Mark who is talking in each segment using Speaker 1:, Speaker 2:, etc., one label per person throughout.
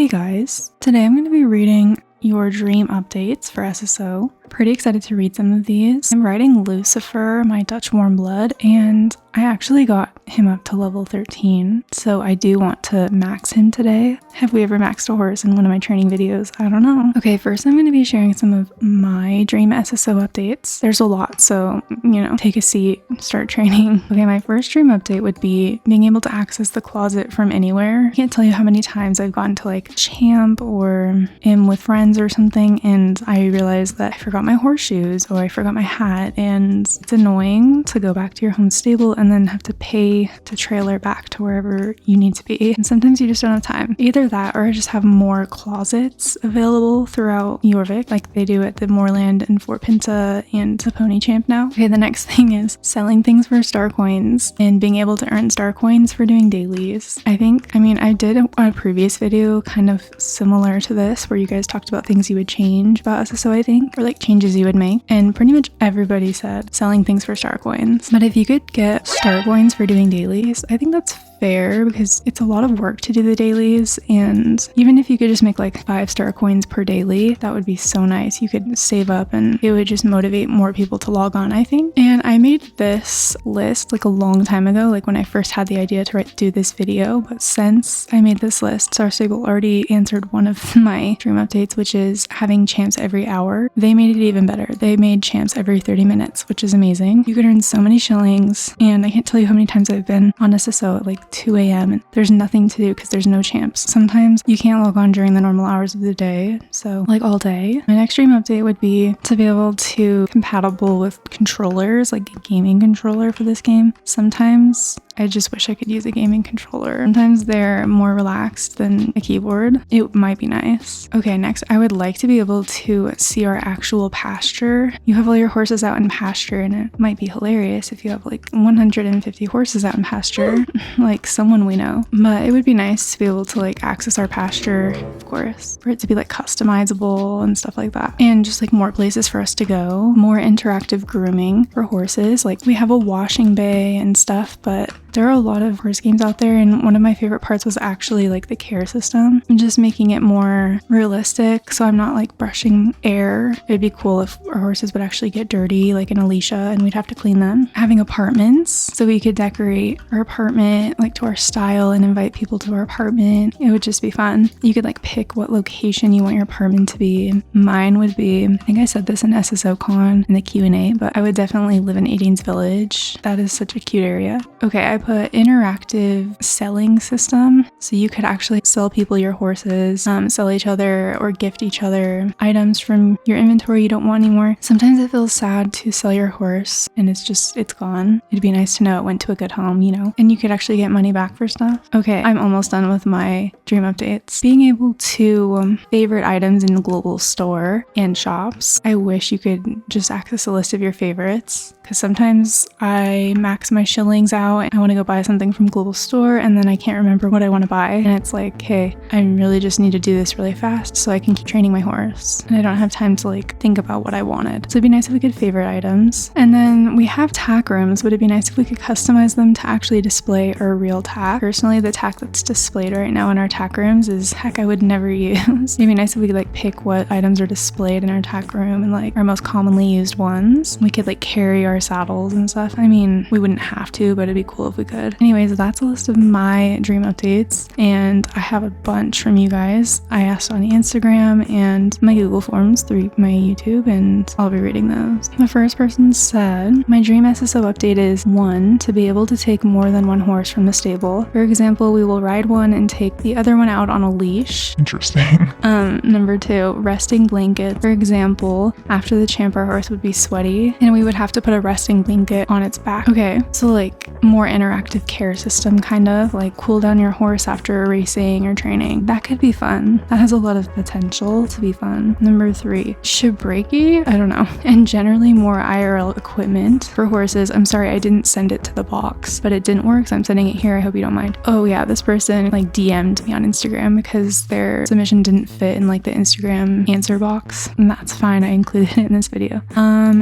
Speaker 1: Hey guys, today I'm going to be reading your dream updates for SSO. Pretty excited to read some of these. I'm writing Lucifer, my Dutch warm blood, and I actually got him up to level 13, so I do want to max him today. Have we ever maxed a horse in one of my training videos? I don't know. Okay, first I'm going to be sharing some of my dream SSO updates. There's a lot, so, take a seat, start training. Okay, my first dream update would be being able to access the closet from anywhere. I can't tell you how many times I've gone to like Champ or am with friends or something, and I realized that I forgot my horseshoes or I forgot my hat, and it's annoying to go back to your home stable and then have to pay to trailer back to wherever you need to be, and sometimes you just don't have time. Either that or just have more closets available throughout Jorvik like they do at the Moorland and Fort Pinta and the Pony Champ now. Okay, the next thing is selling things for star coins and being able to earn star coins for doing dailies. I did a previous video kind of similar to this where you guys talked about things you would change about SSO, I think, or like changes you would make, and pretty much everybody said selling things for star coins. But if you could get star coins for doing dailies, I think that's fair because it's a lot of work to do the dailies, and even if you could just make like 5 star coins per daily, that would be so nice. You could save up and it would just motivate more people to log on, I think. And I made this list like a long time ago, like when I first had the idea to do this video, but since I made this list, Star Stable already answered one of my dream updates, which is having champs every hour. They made it even better. They made champs every 30 minutes, which is amazing. You could earn so many shillings, and I can't tell you how many times I've been on SSO at like 2 a.m. and there's nothing to do because there's no champs. Sometimes you can't log on during the normal hours of the day, so like all day. My next dream update would be to be able to compatible with controllers, like a gaming controller for this game. Sometimes I just wish I could use a gaming controller. Sometimes they're more relaxed than a keyboard. It might be nice. Okay, next I would like to be able to see our actual pasture. You have all your horses out in pasture, and it might be hilarious if you have like 150 horses out in pasture, like someone we know. But it would be nice to be able to like access our pasture, of course, for it to be like customizable and stuff like that. And just like more places for us to go, more interactive grooming for horses. Like we have a washing bay and stuff, but there are a lot of horse games out there, and one of my favorite parts was actually like the care system and just making it more realistic, so I'm not like brushing air. It'd be cool if our horses would actually get dirty like in Alicia and we'd have to clean them. Having apartments, so we could decorate our apartment like to our style and invite people to our apartment. It would just be fun. You could like pick what location you want your apartment to be. Mine would be, I think I said this in SSO Con in the Q&A, but I would definitely live in Aideen's Village. That is such a cute area. Okay, I put interactive selling system, so you could actually sell people your horses, sell each other or gift each other items from your inventory you don't want anymore. Sometimes it feels sad to sell your horse and it's gone. It'd be nice to know it went to a good home, and you could actually get money back for stuff. Okay, I'm almost done with my dream updates. Being able to favorite items in the global store and shops. I wish you could just access a list of your favorites, because sometimes I max my shillings out and I want to go buy something from Global Store and then I can't remember what I want to buy, and it's like, hey, I really just need to do this really fast so I can keep training my horse and I don't have time to like think about what I wanted. So it'd be nice if we could favorite items. And then we have tack rooms, but it'd be nice if we could customize them to actually display our real tack. Personally, the tack that's displayed right now in our tack rooms is heck I would never use. It'd be nice if we could like pick what items are displayed in our tack room and like our most commonly used ones. We could like carry our saddles and stuff. I mean, we wouldn't have to, but it'd be cool if we could. Anyways, that's a list of my dream updates, and I have a bunch from you guys. I asked on Instagram and my Google Forms through my YouTube, and I'll be reading those. The first person said, my dream SSO update is 1, to be able to take more than one horse from the stable. For example, we will ride one and take the other one out on a leash.
Speaker 2: Interesting.
Speaker 1: Number 2, resting blanket. For example, after the champ, our horse would be sweaty and we would have to put a resting blanket on its back. Okay, so like more interactive care system, kind of like cool down your horse after racing or training. That could be fun. That has a lot of potential to be fun. Number 3, shibreaki? I don't know. And generally more IRL equipment for horses. I'm sorry I didn't send it to the box, but it didn't work, so I'm sending it here. I hope you don't mind. Oh yeah, this person like DM'd me on Instagram because their submission didn't fit in like the Instagram answer box, and that's fine. I included it in this video.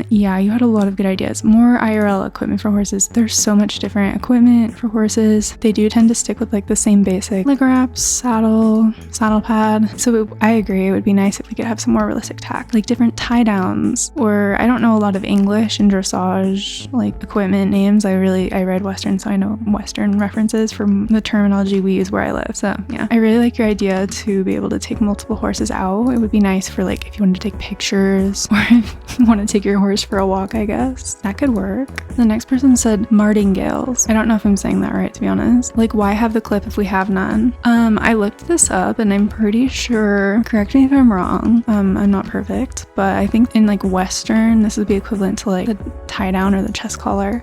Speaker 1: Yeah, you had a lot of good ideas. anyways, more IRL equipment for horses. There's so much different equipment for horses. They do tend to stick with like the same basic leg wraps, saddle pad. So I agree, it would be nice if we could have some more realistic tack, like different tie downs, or I don't know a lot of English and dressage like equipment names. I read Western, so I know Western references from the terminology we use where I live. So yeah, I really like your idea to be able to take multiple horses out. It would be nice for like if you wanted to take pictures or if you want to take your horse for a walk, I guess that could work. The next person said martingales. I don't know if I'm saying that right, to be honest. Like, why have the clip if we have none? I looked this up and I'm pretty sure, correct me if I'm wrong, I'm not perfect, but I think in like Western this would be equivalent to like the tie down or the chest collar.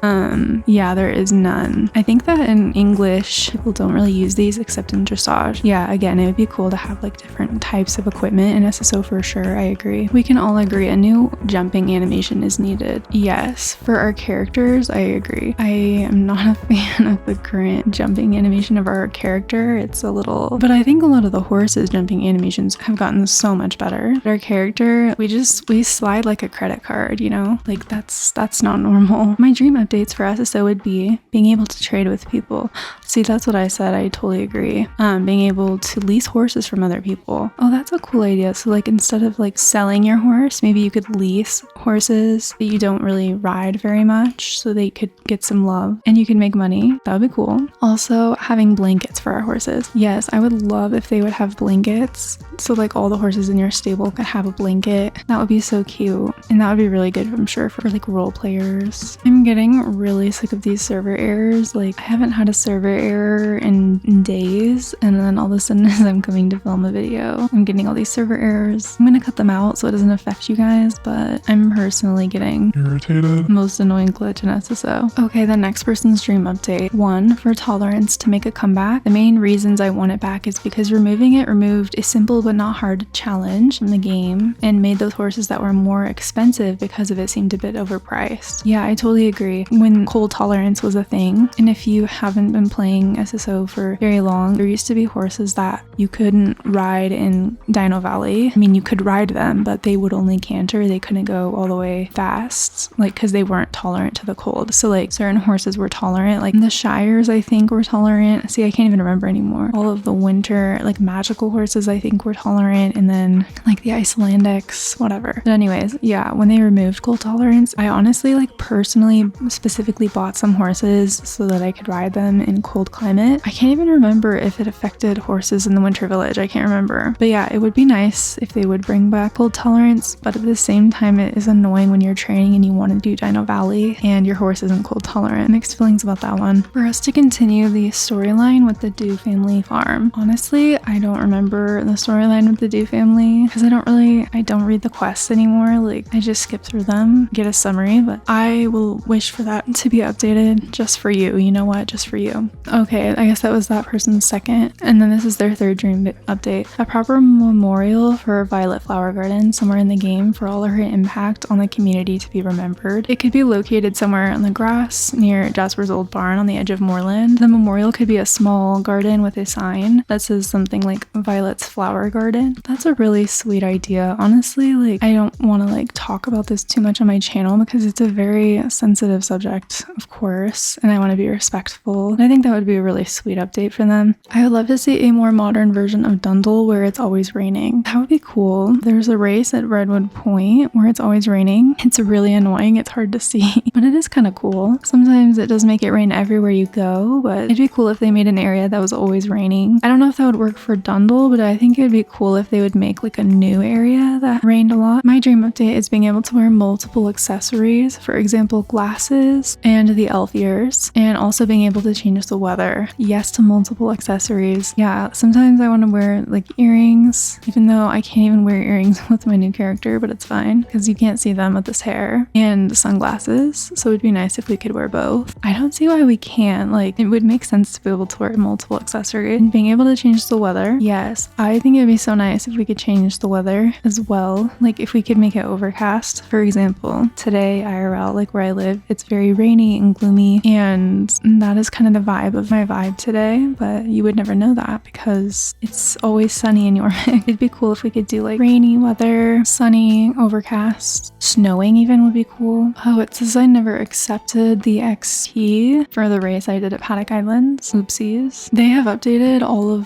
Speaker 1: Yeah, there is none. I think that in English people don't really use these except in dressage. Yeah, again, it would be cool to have like different types of equipment in SSO for sure. I agree. We can all agree a new jumping animation is needed. Yes, for our characters, I agree. I am not a fan of the current jumping animation of our character. It's a little, but I think a lot of the horses jumping animations have gotten so much better. Our character, we slide like a credit card, you know? Like that's not normal. My dream updates for SSO would be being able to trade with people. See, that's what I said. I totally agree. Being able to lease horses from other people. Oh, that's a cool idea. So like instead of like selling your horse, maybe you could lease horses that you don't really ride very much so they could get some love and you can make money. That would be cool. Also, having blankets for our horses. Yes, I would love if they would have blankets. So like all the horses in your stable could have a blanket. That would be so cute. And that would be really good, I'm sure, for like role players. I'm getting really sick of these server errors. Like I haven't had a server error in days, and then all of a sudden as I'm coming to film a video, I'm getting all these server errors. I'm gonna cut them out so it doesn't affect you guys, but I'm personally getting irritated. Most annoying glitch in SSO. Okay, the next person's dream update. 1, for tolerance to make a comeback. The main reasons I want it back is because removing it removed a simple but not hard challenge from the game and made those horses that were more expensive because of it seemed a bit overpriced. Yeah, I totally agree. When cold tolerance was a thing, and if you haven't been playing SSO for very long, there used to be horses that you couldn't ride in Dino Valley. I mean, you could ride them, but they would only canter. They couldn't go all the way fast, like because they weren't tolerant to the cold. So like certain horses were tolerant, like the Shires I think were tolerant. See, I can't even remember anymore. All of the winter like magical horses I think were tolerant, and then like the Icelandics, whatever. But anyways, yeah, when they removed cold tolerance, I honestly like personally specifically bought some horses so that I could ride them in cold climate. I can't even remember if it affected horses in the winter village. I can't remember. But yeah, it would be nice if they would bring back cold tolerance, but at the same time it is annoying when you're training and you want to do Dino Valley and your horse isn't cold tolerant. Mixed feelings about that one. For us to continue the storyline with the Dew family farm. Honestly, I don't remember the storyline with the Dew family because I don't read the quests anymore. Like I just skip through them, get a summary, but I will wish for that to be updated just for you. You know what? Just for you. Okay, I guess that was that person's second. And then this is their third dream update. A proper memorial for Violet Flower Garden somewhere in the game for all of her impact on the community to be remembered. It could be located somewhere on the grass near Jasper's old barn on the edge of moorland. The memorial could be a small garden with a sign that says something like Violet's Flower Garden. That's a really sweet idea. Honestly, like I don't want to like talk about this too much on my channel because it's a very sensitive subject, of course, and I want to be respectful. And I think that would be a really sweet update for them. I would love to see a more modern version of Dundle where it's always raining. That would be cool. There's a race at Redwood Point where it's always raining. It's really annoying. It's hard to see, but it is kind of cool. Sometimes it does make it rain everywhere you go, but it'd be cool if they made an area that was always raining. I don't know if that would work for Dundle, but I think it would be cool if they would make like a new area that rained a lot. My dream update is being able to wear multiple accessories, for example, glasses and the elf ears, and also being able to change the weather. Yes to multiple accessories. Yeah, sometimes I want to wear like earrings, even though I can't even wear earrings with my new character, but it's fine because you can't see them with this hair, and sunglasses. So it'd be nice if we could wear both. I don't see why we can't. Like it would make sense to be able to wear multiple accessories and being able to change the weather. Yes, I think it'd be so nice if we could change the weather as well. Like if we could make it overcast. For example, today IRL, like where I live, it's very rainy and gloomy, and that is kind of the vibe vibe of my vibe today, but you would never know that because it's always sunny in Yorvik. It'd be cool if we could do like rainy weather, sunny, overcast, snowing even would be cool. Oh, it says I never accepted the XP for the race I did at Paddock Islands. Oopsies. They have updated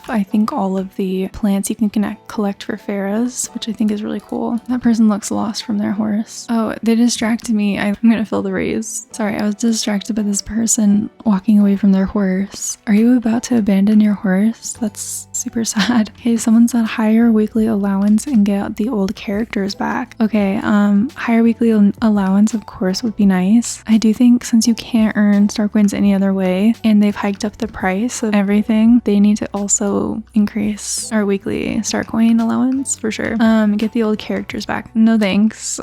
Speaker 1: I think all of the plants you can collect for Farah's, which I think is really cool. That person looks lost from their horse. Oh, they distracted me. I'm gonna fill the raise. Sorry, I was distracted by this person walking away from their horse. Are you about to abandon your horse? That's super sad. Okay, someone said higher weekly allowance and get the old characters back. Okay, higher weekly allowance of course would be nice. I do think since you can't earn star coins any other way and they've hiked up the price of everything, they need to also increase our weekly star coin allowance for sure. Get the old characters back. No thanks.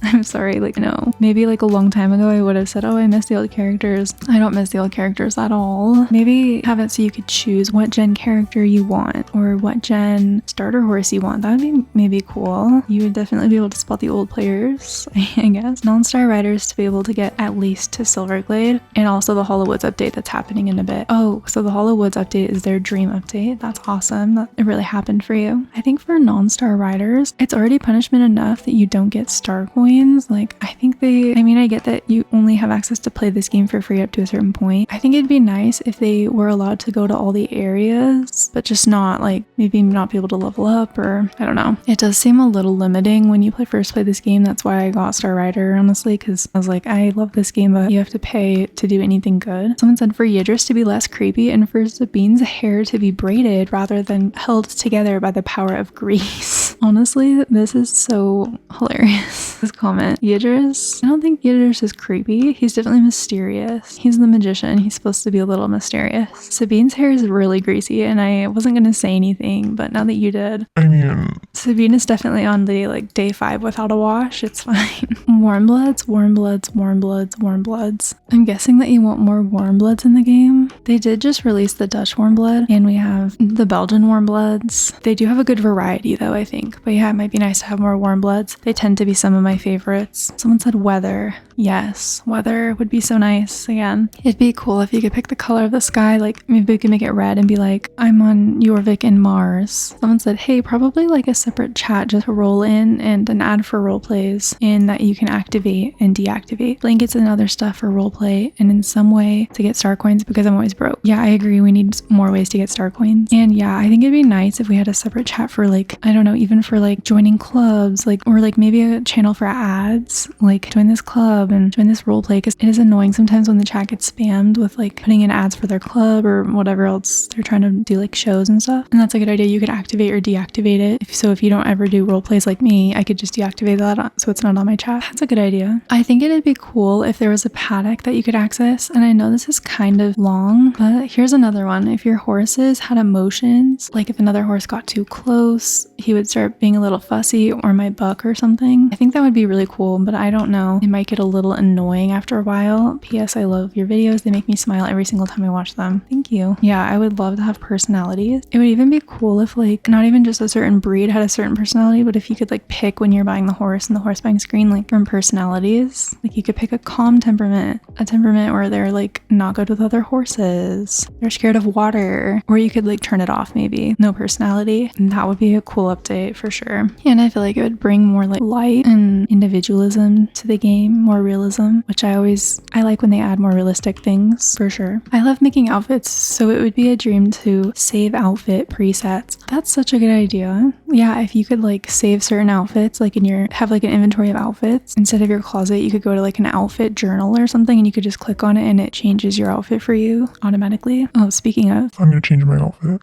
Speaker 1: I'm sorry, like no. Maybe like a long time ago I would have said, oh, I miss the old characters. I don't miss the old characters at all. Maybe have it so you could choose what gen character you want or what gen starter horse you want. That would be maybe cool. You would definitely be able to spot the old players, I guess. Non-star riders to be able to get at least to Silverglade, and also the Hollow Woods update that's happening in a bit. Oh, so the Hollow Woods update is their dream update. That's awesome. That it really happened for you. I think for non-star riders, it's already punishment enough that you don't get star coins. Like, I think I get that you only have access to play this game for free up to a certain point. I think it'd be nice if they were allowed to go to all the areas, but just not like maybe not be able to level up, or I don't know. It does seem a little limiting when you first play this game. That's why I got Star Rider, honestly, because I was like, I love this game, but you have to pay to do anything good. Someone said for Yidris to be less creepy and for Sabine's hair to be braided rather than held together by the power of grease. Honestly, this is so hilarious. This comment. Yidris, I don't think Yidris is creepy. He's definitely mysterious. He's the magician. He's supposed to be a little mysterious. Sabine's hair is really greasy, and I wasn't going to say anything, but now that you did.
Speaker 2: I mean,
Speaker 1: Sabine is definitely on the day 5 without a wash. It's fine. Warm bloods, warm bloods, warm bloods, warm bloods. I'm guessing that you want more warm bloods in the game. They did just release the Dutch warm blood, and we have the Belgian warm bloods. They do have a good variety though, I think. But yeah, it might be nice to have more warm bloods. They tend to be some of my favorites. Someone said weather. Yes, weather would be so nice. Again, it'd be cool if you could pick the color of the sky. Like maybe we could make it red and be like, I'm on Jorvik and Mars. Someone said, hey, probably like a separate chat just to roll in and an ad for role plays in that you can activate and deactivate. Blankets and other stuff for role play and in some way to get star coins because I'm always broke. Yeah, I agree. We need more ways to get star coins. And yeah, I think it'd be nice if we had a separate chat for like, I don't know, even for like joining clubs, like, or like maybe a channel for ads, like join this club and join this role play, because it is annoying sometimes when the chat gets spammed with like putting in ads for their club or whatever else they're trying to do, like shows and stuff. And that's a good idea. You could activate or deactivate it. So if you don't ever do role plays like me, I could just deactivate that so it's not on my chat. That's a good idea. I think it'd be cool if there was a paddock that you could access. And I know this is kind of long, but here's another one. If your horses had emotions, like if another horse got too close, he would start being a little fussy, or my buck or something. I think that would be really cool, but I don't know. It might get a little annoying after a while. P.S. I love your videos. They make me smile every single time I watch them. Thank you. Yeah, I would love to have personalities. It would even be cool if like not even just a certain breed had a certain personality, but if you could like pick when you're buying the horse and the horse buying screen, like from personalities, like you could pick a calm temperament, a temperament where they're like not good with other horses, they're scared of water, or you could like turn it off, maybe no personality. And that would be a cool update for sure. And I feel like it would bring more like light and individualism to the game, more realism, which I like when they add more realistic things for sure. I love making outfits, so it would be a dream to save outfit presets. That's such a good idea. Yeah, if you could like save certain outfits, like have like an inventory of outfits instead of your closet, you could go to like an outfit journal or something and you could just click on it and it changes your outfit for you automatically. Oh, speaking of,
Speaker 2: I'm gonna change my outfit.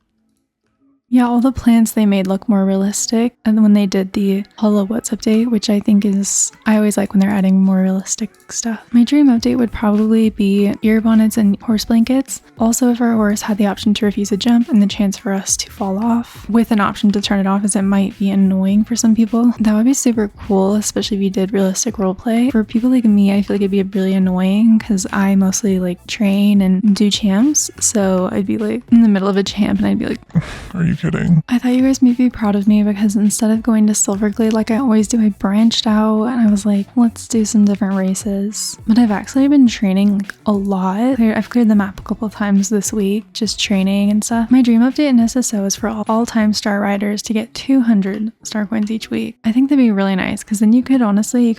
Speaker 1: Yeah, all the plants they made look more realistic. And then when they did the Hollow Woods update, which I think is, I always like when they're adding more realistic stuff. My dream update would probably be ear bonnets and horse blankets. Also, if our horse had the option to refuse a jump and the chance for us to fall off with an option to turn it off, as it might be annoying for some people. That would be super cool, especially if you did realistic roleplay. For people like me, I feel like it'd be really annoying because I mostly like train and do champs. So I'd be like in the middle of a champ and I'd be like,
Speaker 2: are you kidding?
Speaker 1: I thought you guys may be proud of me because instead of going to Silverglade like I always do, I branched out and I was like, let's do some different races. But I've actually been training like a lot. I've cleared the map a couple of times this week, just training and stuff. My dream update in SSO is for all-time star riders to get 200 star coins each week. I think that'd be really nice because then you could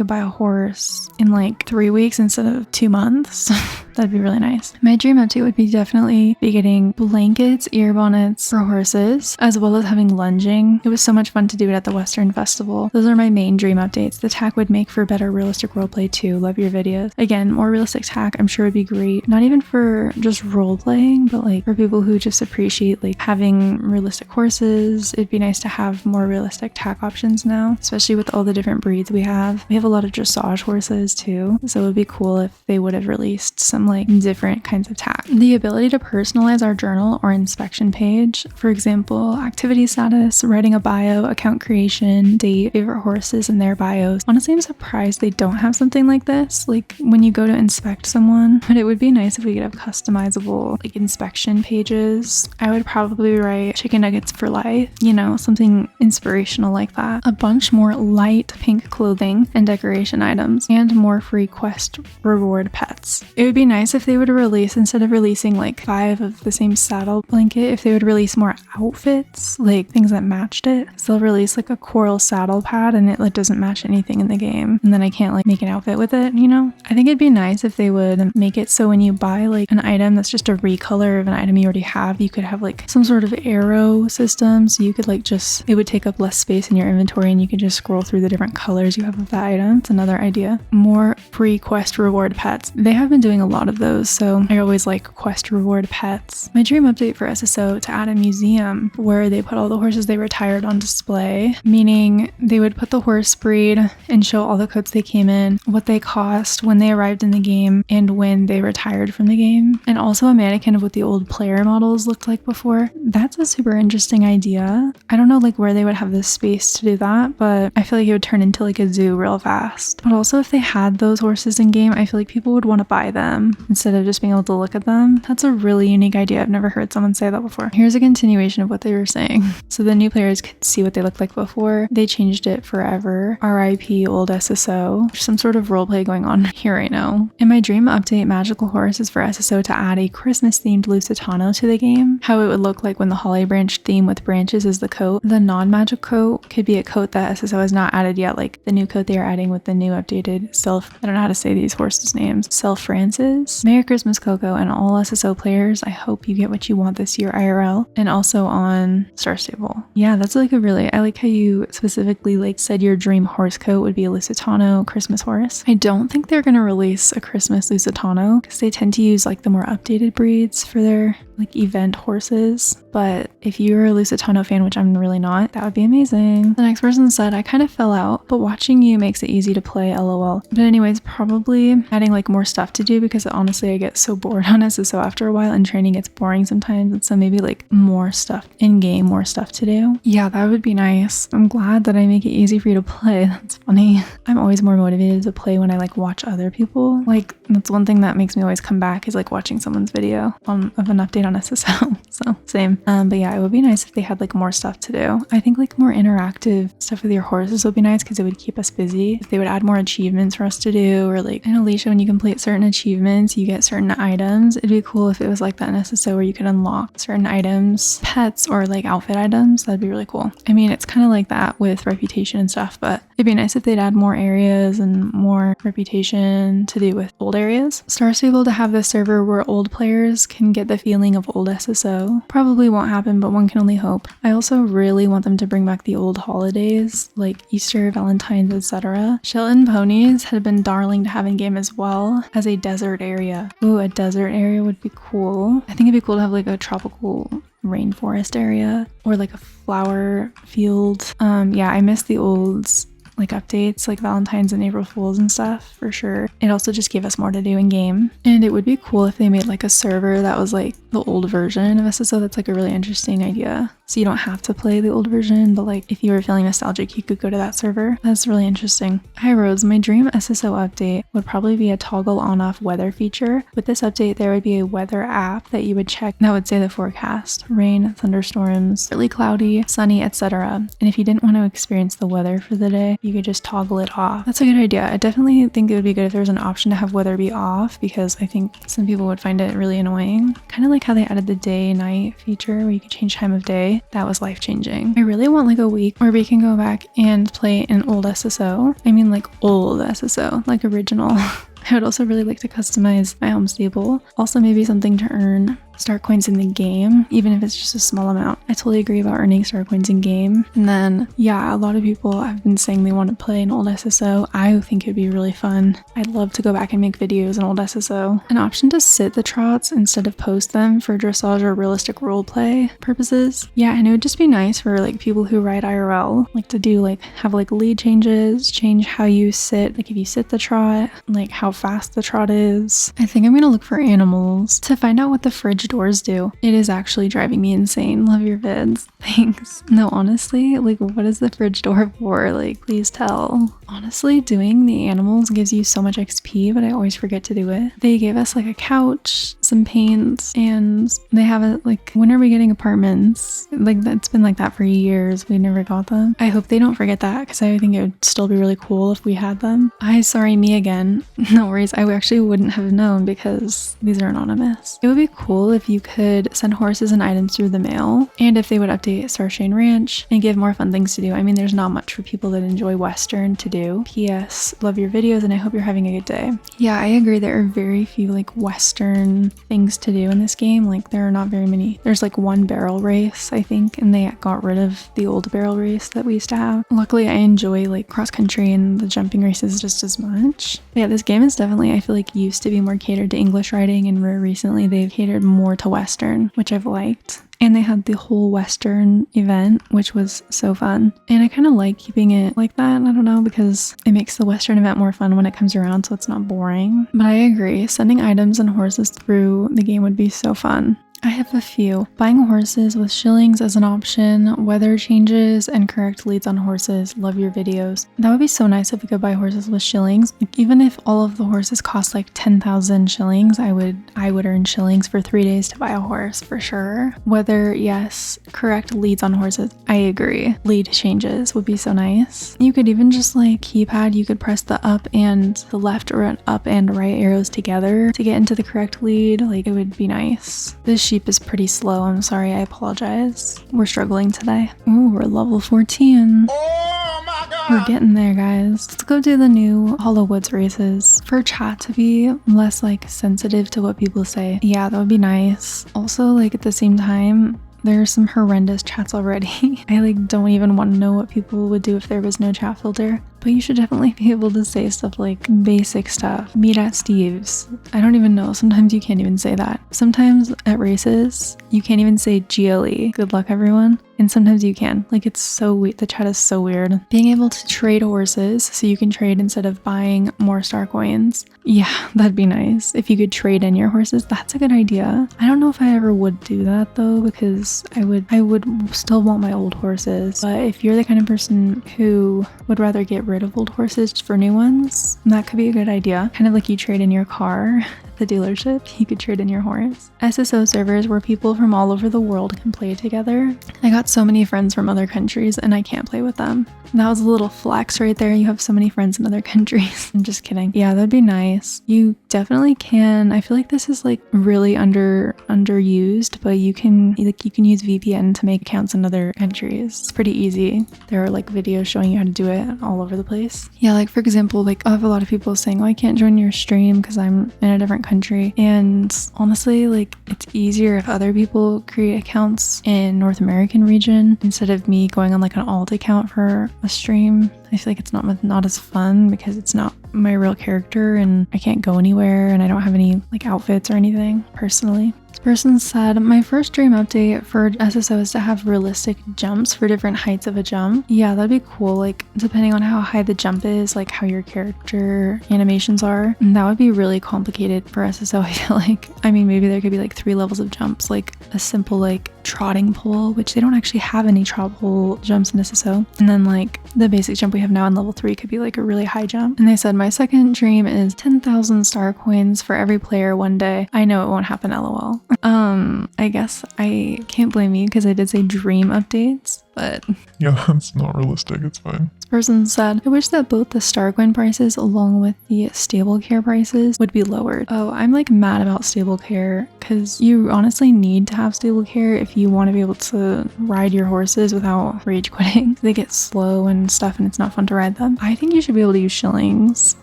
Speaker 1: buy a horse in like 3 weeks instead of 2 months. That'd be really nice. My dream update would be definitely be getting blankets, ear bonnets for horses, as well as having lunging. It was so much fun to do it at the Western Festival. Those are my main dream updates. The tack would make for better realistic roleplay too. Love your videos. Again, more realistic tack I'm sure would be great. Not even for just roleplaying, but like for people who just appreciate like having realistic horses. It'd be nice to have more realistic tack options now, especially with all the different breeds we have. We have a lot of dressage horses too, so it would be cool if they would have released some like different kinds of tack. The ability to personalize our journal or inspection page, for example, activity status, writing a bio, account creation, date, favorite horses and their bios. Honestly, I'm surprised they don't have something like this, like when you go to inspect someone, but it would be nice if we could have customizable like inspection pages. I would probably write chicken nuggets for life, you know, something inspirational like that. A bunch more light pink clothing and decoration items, and more free quest reward pets. It would be nice if they would release, instead of releasing like 5 of the same saddle blanket, if they would release more outfits, like things that matched it. So they'll release like a coral saddle pad and it like doesn't match anything in the game, and then I can't like make an outfit with it, you know? I think it'd be nice if they would make it so when you buy like an item that's just a recolor of an item you already have, you could have like some sort of arrow system, so you could like just, it would take up less space in your inventory and you could just scroll through the different colors you have of that item. It's another idea. More free quest reward pets. They have been doing a lot of those, so I always like quest reward pets. My dream update for SSO to add a museum where they put all the horses they retired on display, meaning they would put the horse breed and show all the coats they came in, what they cost, when they arrived in the game, and when they retired from the game, and also a mannequin of what the old player models looked like before. That's a super interesting idea. I don't know like where they would have the space to do that, but I feel like it would turn into like a zoo real fast. But also if they had those horses in game, I feel like people would want to buy them instead of just being able to look at them. That's a really unique idea. I've never heard someone say that before. Here's a continuation of what they were saying. So the new players could see what they looked like before. They changed it forever. RIP old SSO. There's some sort of roleplay going on here right now. In my dream update, magical horse is for SSO to add a Christmas themed Lusitano to the game. How it would look like when the holly branch theme with branches is the coat. The non-magic coat could be a coat that SSO has not added yet, like the new coat they are adding with the new updated I don't know how to say these horses' names. Francis. Merry Christmas, Koko, and all SSO players. I hope you get what you want this year IRL, and also on Star Stable. Yeah, that's like I like how you specifically like said your dream horse coat would be a Lusitano Christmas horse. I don't think they're gonna release a Christmas Lusitano because they tend to use like the more updated breeds for their like event horses, but if you're a Lusitano fan, which I'm really not, that would be amazing. The next person said, I kind of fell out, but watching you makes it easy to play, lol. But anyways, probably adding like more stuff to do because honestly I get so bored on SSO after a while and training gets boring sometimes, and so maybe like more stuff in game, more stuff to do. Yeah, that would be nice. I'm glad that I make it easy for you to play. That's funny. I'm always more motivated to play when I like watch other people. Like that's one thing that makes me always come back is like watching someone's video of an update on SSO. So same. But yeah, it would be nice if they had like more stuff to do. I think like more interactive stuff with your horses would be nice because it would keep us busy. If they would add more achievements for us to do, or like, I know Alicia, when you complete certain achievements, you get certain items. It'd be cool if it was like that in SSO where you could unlock certain items, pets, or like outfit items. That'd be really cool. I mean, it's kind of like that with reputation and stuff, but it'd be nice if they'd add more areas and more reputation to do with old areas. Star Stable to have this server where old players can get the feeling of old SSO. Probably won't happen, but one can only hope. I also really want them to bring back the old holidays like Easter, Valentine's, etc. Shelton ponies had been darling to have in game as well as a desert area. Ooh, a desert area would be cool. I think it'd be cool to have like a tropical rainforest area or like a flower field. Yeah, I miss the olds like updates like Valentine's and April Fools and stuff for sure. It also just gave us more to do in game, and it would be cool if they made like a server that was like the old version of SSO. That's like a really interesting idea. so you don't have to play the old version, but like if you were feeling nostalgic, you could go to that server. That's really interesting. Hi Rose, my dream SSO update would probably be a toggle on-off weather feature. With this update, there would be a weather app that you would check that would say the forecast: rain, thunderstorms, really cloudy, sunny, etc. And if you didn't want to experience the weather for the day, you could just toggle it off. That's a good idea. I definitely think it would be good if there was an option to have weather be off, because I think some people would find it really annoying. Kind of like how they added the day-night feature where you could change time of day. That was life-changing. I really want like a week where we can go back and play an old SSO. I mean like old SSO, like original. I would also really like to customize my home stable. Also maybe something to earn star coins in the game, even if it's just a small amount. I totally agree about earning star coins in game. And then, yeah, a lot of people have been saying they want to play an old SSO. I think it'd be really fun. I'd love to go back and make videos in old SSO. An option to sit the trots instead of post them for dressage or realistic roleplay purposes. Yeah, and it would just be nice for like people who ride IRL, like to do like, have like lead changes, change how you sit, like if you sit the trot, like how fast the trot is. I think I'm gonna look for animals to find out what the fridge doors do. It is actually driving me insane. Love your vids. Thanks. No, honestly, like what is the fridge door for? Like, please tell. Honestly, doing the animals gives you so much XP, but I always forget to do it. They gave us like a couch, some paints, and they have it like, when are we getting apartments? Like that's been like that for years. We never got them. I hope they don't forget that, because I think it would still be really cool if we had them. Sorry, me again. No worries. I actually wouldn't have known because these are anonymous. It would be cool if you could send horses and items through the mail, and if they would update Starshine Ranch and give more fun things to do. I mean, there's not much for people that enjoy Western to do. P.S. Love your videos and I hope you're having a good day. Yeah, I agree. There are very few like Western things to do in this game. Like there are not very many. There's like one barrel race, I think, and they got rid of the old barrel race that we used to have. Luckily, I enjoy like cross country and the jumping races just as much. But yeah, this game is definitely, I feel like, used to be more catered to English writing, and recently they've catered more to Western, which I've liked. And they had the whole Western event, which was so fun. And I kind of like keeping it like that. I don't know, because it makes the Western event more fun when it comes around, so it's not boring. But I agree, sending items and horses through the game would be so fun. I have a few. Buying horses with shillings as an option, weather changes, and correct leads on horses. Love your videos. That would be so nice if we could buy horses with shillings. Like, even if all of the horses cost like 10,000 shillings, I would earn shillings for 3 days to buy a horse for sure. Weather, yes. Correct leads on horses. I agree. Lead changes would be so nice. You could even just like keypad, you could press the up and the left or up and right arrows together to get into the correct lead. Like, it would be nice. This sheep is pretty slow. I'm sorry. I apologize. We're struggling today. Ooh, we're level 14.
Speaker 2: Oh my God.
Speaker 1: We're getting there, guys. Let's go do the new Hollow Woods races. For chat to be less like sensitive to what people say. Yeah, that would be nice. Also, like at the same time, there are some horrendous chats already. I like don't even want to know what people would do if there was no chat filter. But you should definitely be able to say stuff like basic stuff. Meet at Steve's. I don't even know. Sometimes you can't even say that. Sometimes at races, you can't even say GLE. Good luck, everyone. And sometimes you can. Like, it's so weird. The chat is so weird. Being able to trade horses so you can trade instead of buying more star coins. Yeah, that'd be nice. If you could trade in your horses, that's a good idea. I don't know if I ever would do that though, because I would still want my old horses. But if you're the kind of person who would rather get rid of old horses for new ones, that could be a good idea. Kind of like you trade in your car at the dealership, you could trade in your horse. SSO servers where people from all over the world can play together. I got so many friends from other countries and I can't play with them. That was a little flex right there. You have so many friends in other countries. I'm just kidding. Yeah, that'd be nice. You definitely can. I feel like this is like really underused, but you can use VPN to make accounts in other countries. It's pretty easy. There are like videos showing you how to do it all over the place. Yeah, like for example, like I have a lot of people saying, oh, I can't join your stream because I'm in a different country. And honestly, like it's easier if other people create accounts in North American region instead of me going on like an alt account for a stream. I feel like it's not as fun because it's not my real character and I can't go anywhere and I don't have any like outfits or anything personally. Person said, my first dream update for SSO is to have realistic jumps for different heights of a jump. Yeah, that'd be cool. Like, depending on how high the jump is, like how your character animations are. And that would be really complicated for SSO, I feel like. I mean, maybe there could be like 3 levels of jumps, like a simple like trotting pole, which they don't actually have any trot pole jumps in SSO. And then like the basic jump we have now in level 3 could be like a really high jump. And they said, my second dream is 10,000 star coins for every player one day. I know it won't happen, lol. I guess I can't blame you because I did say dream updates, but
Speaker 2: yeah, that's not realistic. It's fine.
Speaker 1: this person said, I wish that both the star coin prices along with the stable care prices would be lowered. Oh, I'm like mad about stable care because you honestly need to have stable care if you want to be able to ride your horses without rage quitting. They get slow and stuff and it's not fun to ride them. I think you should be able to use shillings.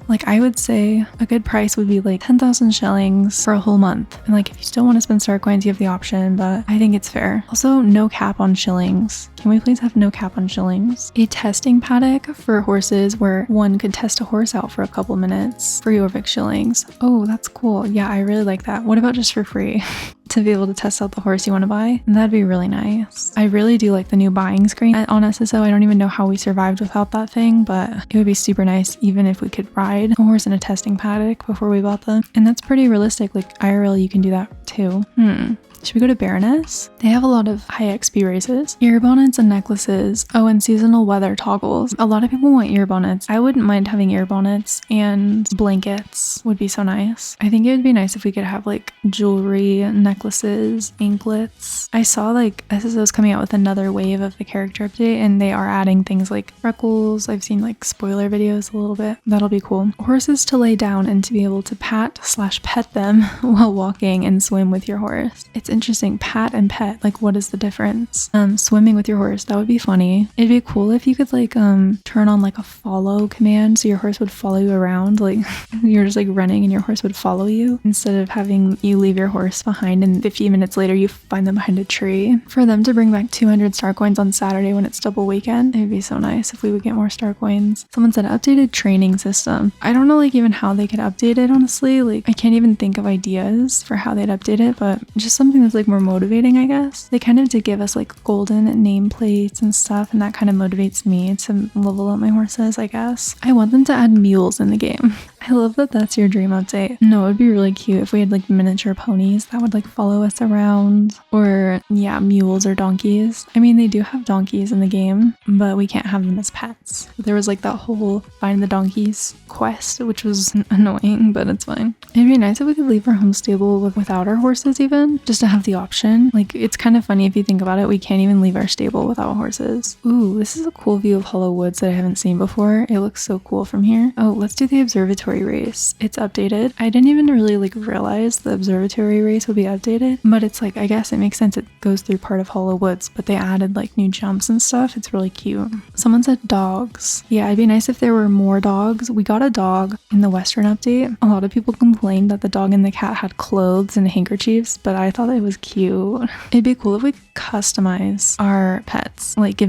Speaker 1: Like I would say a good price would be like 10,000 shillings for a whole month. And like if you still want to spend star coins, you have the option, but I think it's fair. Also, no cap on shillings. Can we please have no cap on shillings? A testing paddock for horses where one could test a horse out for a couple minutes for Jorvik shillings. Oh, that's cool. Yeah, I really like that. What about just for free? To be able to test out the horse you want to buy? That'd be really nice. I really do like the new buying screen on SSO. I don't even know how we survived without that thing, but it would be super nice even if we could ride a horse in a testing paddock before we bought them. And that's pretty realistic. Like IRL, you can do that too. Should we go to Baroness? They have a lot of high XP races. Ear bonnets and necklaces. Oh, and seasonal weather toggles. A lot of people want ear bonnets. I wouldn't mind having ear bonnets, and blankets would be so nice. I think it would be nice if we could have like jewelry, necklaces, anklets. I saw like SSO's coming out with another wave of the character update and they are adding things like freckles. I've seen like spoiler videos a little bit. That'll be cool. Horses to lay down and to be able to pat/pet them while walking and swim with your horse. It's interesting. Pat and pet, like what is the difference? Swimming with your horse, that would be funny. It'd be cool if you could like turn on like a follow command so your horse would follow you around, like you're just like running and your horse would follow you instead of having you leave your horse behind and 50 minutes later you find them behind a tree. For them to bring back 200 star coins on Saturday when it's double weekend, it'd be so nice if we would get more star coins. Someone said updated training system. I don't know like even how they could update it, honestly. Like I can't even think of ideas for how they'd update it, but just something that's like more motivating, I guess. They kind of did give us like golden nameplates and stuff, and that kind of motivates me to level up my horses, I guess. I want them to add mules in the game. I love that that's your dream update. No, it would be really cute if we had like miniature ponies that would like follow us around, or yeah, mules or donkeys. I mean, they do have donkeys in the game, but we can't have them as pets. There was like that whole find the donkeys quest, which was annoying, but it's fine. It'd be nice if we could leave our home stable without our horses even, just to have the option. Like it's kind of funny if you think about it, we can't even leave our stable without horses. Ooh, this is a cool view of Hollow Woods that I haven't seen before. It looks so cool from here. Oh, let's do the observatory race. It's updated. I didn't even really like realize the observatory race would be updated, but it's like, I guess it makes sense. It goes through part of Hollow Woods, but they added like new jumps and stuff. It's really cute. Someone said dogs. Yeah, it'd be nice if there were more dogs. We got a dog in the Western update. A lot of people complained that the dog and the cat had clothes and handkerchiefs, but I thought it was cute. It'd be cool if we could customize our pets. Like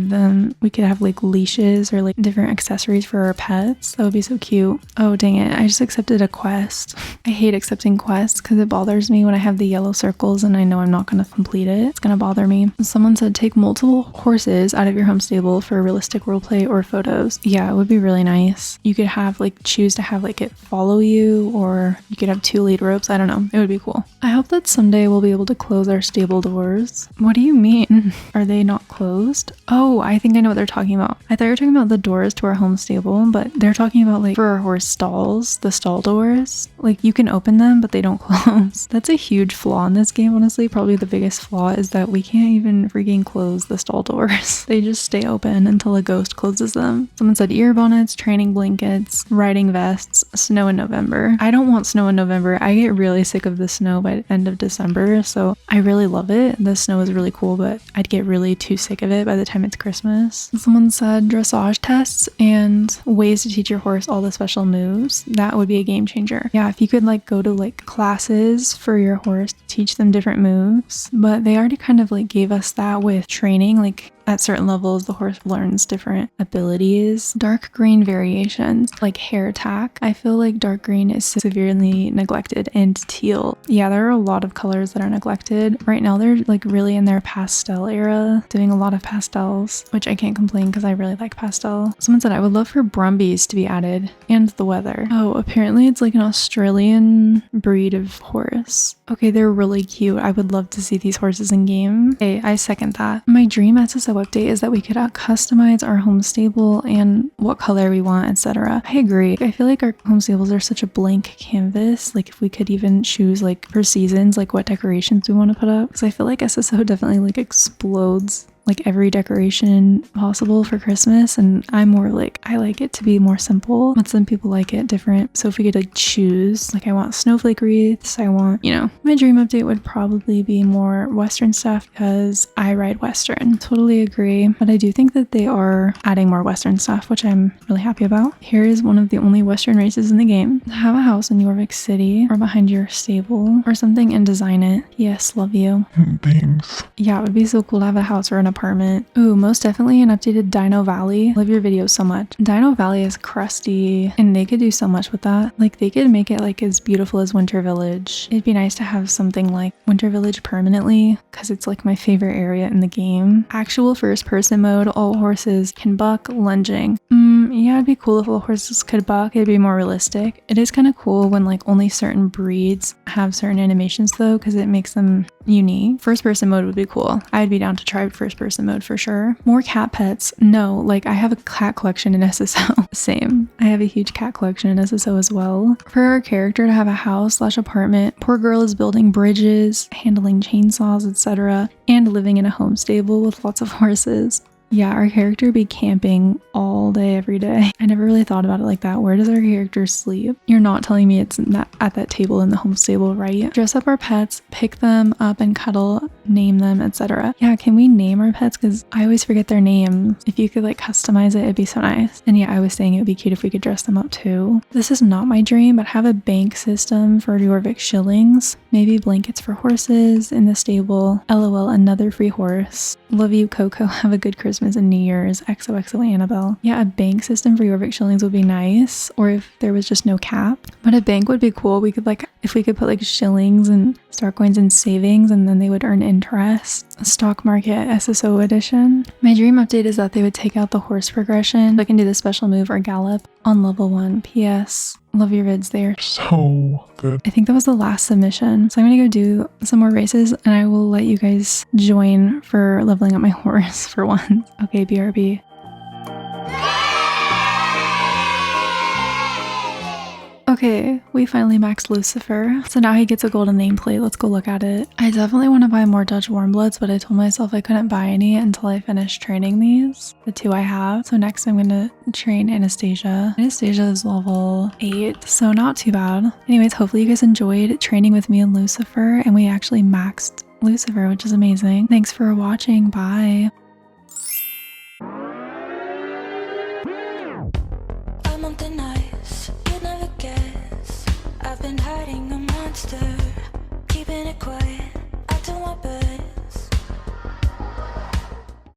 Speaker 1: we could have like leashes or like different accessories for our pets. That would be so cute. Oh, dang it. I just accepted a quest. I hate accepting quests because it bothers me when I have the yellow circles and I know I'm not going to complete it. It's going to bother me. Someone said take multiple horses out of your home stable for realistic roleplay or photos. Yeah, it would be really nice. You could have like choose to have like it follow you, or you could have 2 lead ropes. I don't know. It would be cool. I hope that someday we'll be able to close our stable doors. What do you mean? Are they not closed? Oh, I think I know what they're talking about. I thought you were talking about the doors to our home stable, but they're talking about like for our horse stalls, the stall doors. Like you can open them, but they don't close. That's a huge flaw in this game, honestly. Probably the biggest flaw is that we can't even freaking close the stall doors. They just stay open until a ghost closes them. Someone said ear bonnets, training blankets, riding vests, snow in November. I don't want snow in November. I get really sick of the snow by the end of December, so I really love it. The snow is really cool, but I'd get really too sick of it by the time it's Christmas. Someone said dressage tests and ways to teach your horse all the special moves. That would be a game changer. Yeah, if you could like go to like classes for your horse to teach them different moves, but they already kind of like gave us that with training. Like at certain levels, the horse learns different abilities. Dark green variations, like hair tack. I feel like dark green is severely neglected, and teal. Yeah, there are a lot of colors that are neglected. Right now, they're like really in their pastel era, doing a lot of pastels, which I can't complain because I really like pastel. Someone said I would love for Brumbies to be added, and the weather. Oh, apparently it's like an Australian breed of horse. Okay, they're really cute. I would love to see these horses in game. Okay, I second that. My dream SSO update is that we could customize our home stable and what color we want, etc. I agree. I feel like our home stables are such a blank canvas. Like if we could even choose like for seasons, like what decorations we want to put up. Because I feel like SSO definitely like explodes like every decoration possible for Christmas, and I'm more like, I like it to be more simple, but some people like it different. So if we could like choose, like I want snowflake wreaths, I want, you know, my dream update would probably be more Western stuff because I ride Western. Totally agree, but I do think that they are adding more Western stuff, which I'm really happy about. Here is one of the only Western races in the game. Have a house in Yorvik City or behind your stable or something and design it. Yes, love you.
Speaker 2: Thanks.
Speaker 1: Yeah, it would be so cool to have a house or an apartment. Ooh, most definitely an updated Dino Valley. Love your videos so much. Dino Valley is crusty and they could do so much with that. Like they could make it like as beautiful as Winter Village. It'd be nice to have something like Winter Village permanently because it's like my favorite area in the game. Actual first person mode, all horses can buck, lunging. Yeah, it'd be cool if all horses could buck. It'd be more realistic. It is kind of cool when like only certain breeds have certain animations though, because it makes them unique. First person mode would be cool. I'd be down to try first person mode for sure. More cat pets. No, like I have a cat collection in SSO. Same. I have a huge cat collection in SSO as well. For our character to have a house / apartment, poor girl is building bridges, handling chainsaws, etc., and living in a home stable with lots of horses. Yeah, our character be camping all day, every day. I never really thought about it like that. Where does our character sleep? You're not telling me it's not at that table in the home stable, right? Dress up our pets, pick them up and cuddle, name them, etc. Yeah, can we name our pets? Because I always forget their names. If you could like customize it, it'd be so nice. And yeah, I was saying it would be cute if we could dress them up too. This is not my dream, but have a bank system for Jorvik shillings. Maybe blankets for horses in the stable. LOL, another free horse. Love you, Coco. Have a good Christmas and New Year's. XOXO Annabelle. Yeah, a bank system for Jorvik shillings would be nice. Or if there was just no cap. But a bank would be cool. We could like, if we could put like shillings and star coins in savings and then they would earn interest. A stock market SSO edition. My dream update is that they would take out the horse progression. So I can do the special move or gallop on level 1. PS. Love your vids there.
Speaker 2: So good.
Speaker 1: I think that was the last submission. So I'm gonna go do some more races and I will let you guys join for leveling up my horse for once. Okay, BRB. Okay, we finally maxed Lucifer. So now he gets a golden nameplate. Let's go look at it. I definitely want to buy more Dutch Warmbloods, but I told myself I couldn't buy any until I finished training these, the 2 I have. So next I'm going to train Anastasia. Anastasia is level 8, so not too bad. Anyways, hopefully you guys enjoyed training with me and Lucifer, and we actually maxed Lucifer, which is amazing. Thanks for watching. Bye.
Speaker 3: I've been hiding a monster, keeping it quiet.